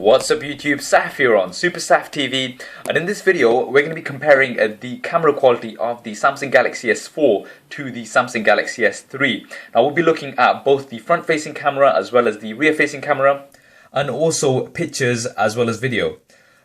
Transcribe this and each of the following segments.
What's up YouTube, Saf here on Super Saf TV, and in this video we're going to be comparing the camera quality of the Samsung Galaxy S4 to the Samsung Galaxy S3. Now we'll be looking at both the front facing camera as well as the rear facing camera, and also pictures as well as video.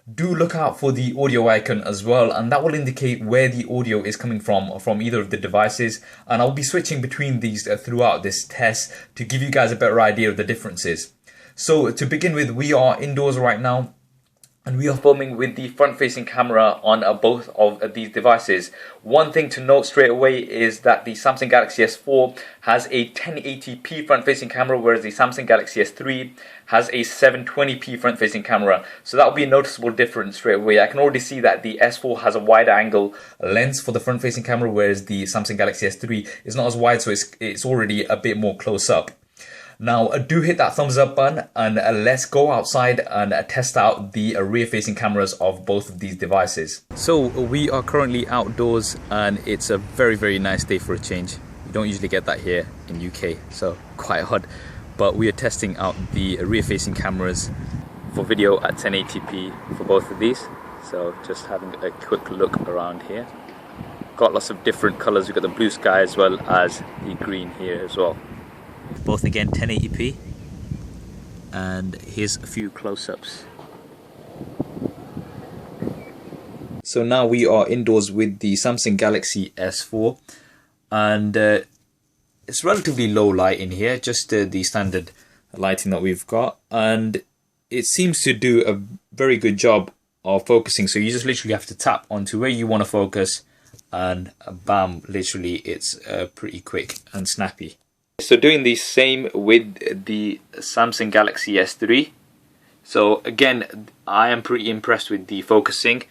Do look out for the audio icon as well, and that will indicate where the audio is coming from either of the devices, and I'll be switching between these throughout this test to give you guys a better idea of the differences. So to begin with, we are indoors right now and we are filming with the front facing camera on both of these devices. One thing to note straight away is that the Samsung Galaxy S4 has a 1080p front facing camera, whereas the Samsung Galaxy S3 has a 720p front facing camera. So that will be a noticeable difference straight away. I can already see that the S4 has a wider angle lens for the front facing camera, whereas the Samsung Galaxy S3 is not as wide, so it's already a bit more close up. Now do hit that thumbs up button, and let's go outside and test out the rear facing cameras of both of these devices. So we are currently outdoors and it's a very nice day for a change. You don't usually get that here in UK, so quite odd. But we are testing out the rear facing cameras for video at 1080p for both of these. So just having a quick look around here. Got lots of different colors. We've got the blue sky as well as the green here as well. Both again 1080p, and here's a few close-ups. So now we are indoors with the Samsung Galaxy S4, and it's relatively low light in here, just the standard lighting that we've got, and it seems to do a very good job of focusing. So you just literally have to tap onto where you want to focus and bam, literally it's pretty quick and snappy. So doing the same with the Samsung Galaxy S3. So again, I am pretty impressed with the focusing.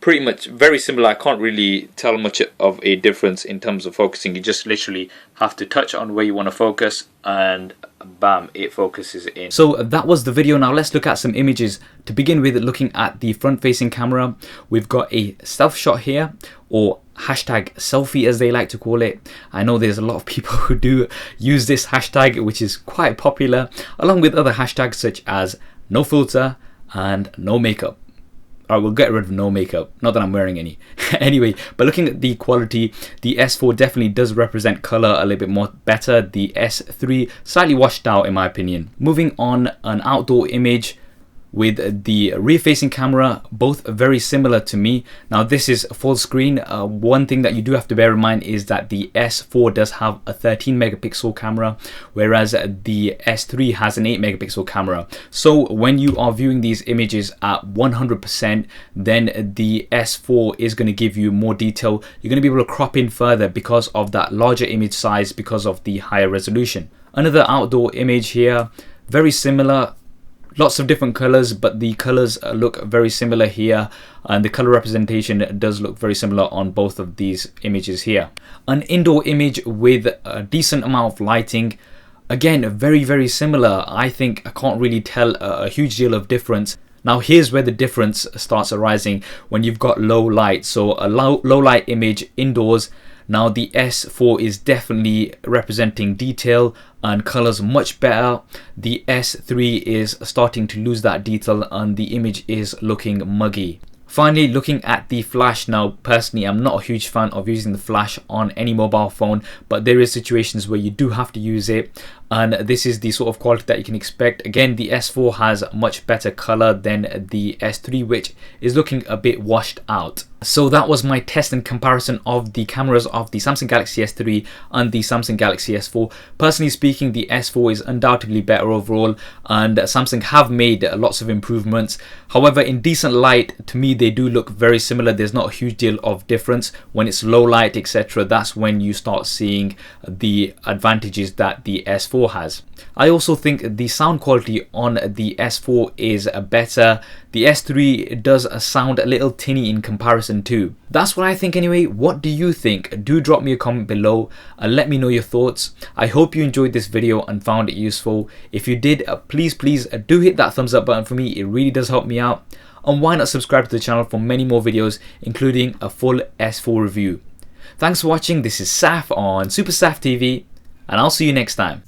Pretty much very similar. I can't really tell much of a difference in terms of focusing. You just literally have to touch on where you want to focus and bam, it focuses in. So that was the video. Now let's look at some images. To begin with, looking at the front facing camera, we've got a stealth shot here, or hashtag selfie as they like to call it. I know there's a lot of people who do use this hashtag, which is quite popular, along with other hashtags such as no filter and no makeup. Alright, we'll get rid of no makeup, not that I'm wearing any. Anyway, but looking at the quality, the S4 definitely does represent color a little bit more better. The S3 slightly washed out in my opinion. Moving on, an outdoor image with the rear facing camera, both very similar to me. Now this is full screen. One thing that you do have to bear in mind is that the S4 does have a 13 megapixel camera, whereas the S3 has an 8 megapixel camera. So when you are viewing these images at 100%, then the S4 is going to give you more detail. You're going to be able to crop in further because of that larger image size, because of the higher resolution. Another outdoor image here, very similar. Lots of different colors, but the colors look very similar here, and the color representation does look very similar on both of these images here. An indoor image with a decent amount of lighting, again very similar. I think I can't really tell a huge deal of difference. Now here's where the difference starts arising, when you've got low light. So a low light image indoors. Now the S4 is definitely representing detail and colors much better. The S3 is starting to lose that detail and the image is looking muggy. Finally, looking at the flash. Now personally, I'm not a huge fan of using the flash on any mobile phone, but there is situations where you do have to use it, and this is the sort of quality that you can expect. Again, the S4 has much better color than the S3, which is looking a bit washed out. So that was my test and comparison of the cameras of the Samsung Galaxy S3 and the Samsung Galaxy S4. Personally speaking, the S4 is undoubtedly better overall, and Samsung have made lots of improvements. However, in decent light, to me they do look very similar. There's not a huge deal of difference. When it's low light, etc., that's when you start seeing the advantages that the S4 has. I also think the sound quality on the S4 is better. The S3 does sound a little tinny in comparison too. That's what I think anyway. What do you think? Do drop me a comment below and let me know your thoughts. I hope you enjoyed this video and found it useful. If you did, please do hit that thumbs up button for me. It really does help me out. And why not subscribe to the channel for many more videos, including a full S4 review. Thanks for watching. This is Saf on Super Saf TV, and I'll see you next time.